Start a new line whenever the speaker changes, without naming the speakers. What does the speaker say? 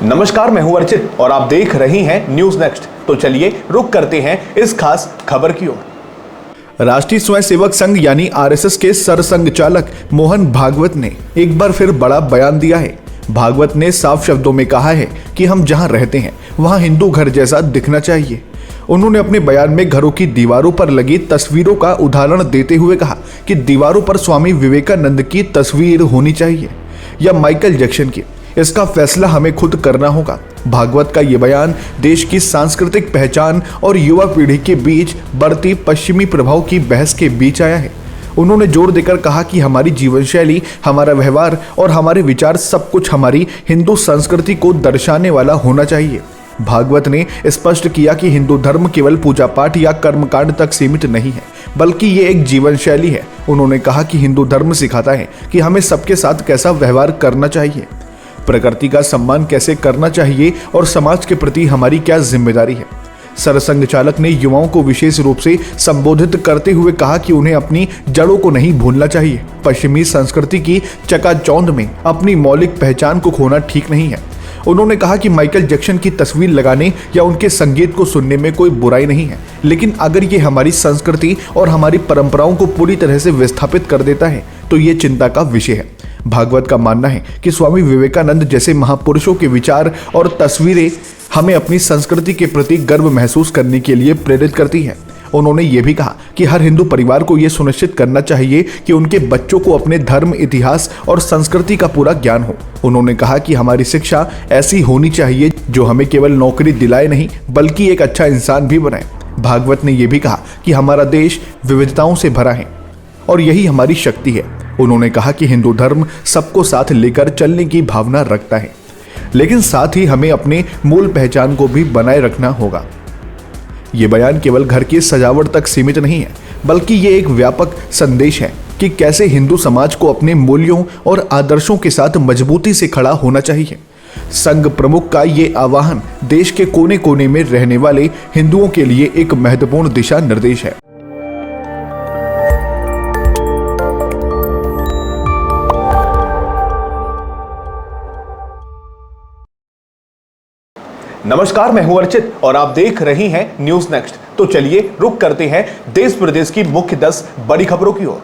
नमस्कार, मैं हूं अर्चित और आप देख रहे हैं न्यूज नेक्स्ट। तो चलिए रुक करते हैं इस खास खबर की ओर। राष्ट्रीय स्वयंसेवक संघ यानी आरएसएस के सरसंघ चालक मोहन भागवत ने एक बार फिर बड़ा बयान दिया है। भागवत ने साफ शब्दों में कहा है कि हम जहां रहते हैं वहां हिंदू घर जैसा दिखना चाहिए। उन्होंने अपने बयान में घरों की दीवारों पर लगी तस्वीरों का उदाहरण देते हुए कहा कि दीवारों पर स्वामी विवेकानंद की तस्वीर होनी चाहिए या माइकल जैक्सन की, इसका फैसला हमें खुद करना होगा। भागवत का ये बयान देश की सांस्कृतिक पहचान और युवा पीढ़ी के बीच बढ़ती पश्चिमी प्रभाव की बहस के बीच आया है। उन्होंने जोर देकर कहा कि हमारी जीवन शैली, हमारा व्यवहार और हमारे विचार सब कुछ हमारी हिंदू संस्कृति को दर्शाने वाला होना चाहिए। भागवत ने स्पष्ट किया कि हिंदू धर्म केवल पूजा पाठ या कर्मकांड तक सीमित नहीं है, बल्कि ये एक जीवन शैली है। उन्होंने कहा कि हिंदू धर्म सिखाता है कि हमें सबके साथ कैसा व्यवहार करना चाहिए, प्रकृति का सम्मान कैसे करना चाहिए और समाज के प्रति हमारी क्या जिम्मेदारी है। सरसंघ चालक ने युवाओं को विशेष रूप से संबोधित करते हुए कहा कि उन्हें अपनी जड़ों को नहीं भूलना चाहिए। पश्चिमी संस्कृति की चकाचौंध में अपनी मौलिक पहचान को खोना ठीक नहीं है। उन्होंने कहा कि माइकल जैक्सन की तस्वीर लगाने या उनके संगीत को सुनने में कोई बुराई नहीं है, लेकिन अगर ये हमारी संस्कृति और हमारी परंपराओं को पूरी तरह से विस्थापित कर देता है तो ये चिंता का विषय है। भागवत का मानना है कि स्वामी विवेकानंद जैसे महापुरुषों के विचार और तस्वीरें हमें अपनी संस्कृति के प्रति गर्व महसूस करने के लिए प्रेरित करती है। उन्होंने ये भी कहा कि हर हिंदू परिवार को ये सुनिश्चित करना चाहिए कि उनके बच्चों को अपने धर्म, इतिहास और संस्कृति का पूरा ज्ञान हो। उन्होंने कहा कि हमारी शिक्षा ऐसी होनी चाहिए जो हमें केवल नौकरी दिलाए नहीं, बल्कि एक अच्छा इंसान भी बनाए। भागवत ने यह भी कहा कि हमारा देश विविधताओं से भरा है और यही हमारी शक्ति है। उन्होंने कहा कि हिंदू धर्म सबको साथ लेकर चलने की भावना रखता है, लेकिन साथ ही हमें अपने मूल पहचान को भी बनाए रखना होगा। ये बयान केवल घर की सजावट तक सीमित नहीं है, बल्कि ये एक व्यापक संदेश है कि कैसे हिंदू समाज को अपने मूल्यों और आदर्शों के साथ मजबूती से खड़ा होना चाहिए। संघ प्रमुख का ये आह्वान देश के कोने कोने में रहने वाले हिंदुओं के लिए एक महत्वपूर्ण दिशा निर्देश है। नमस्कार, मैं हूं अर्चित और आप देख रहे हैं न्यूज नेक्स्ट। तो चलिए रुक करते हैं देश प्रदेश की मुख्य 10 बड़ी खबरों की ओर।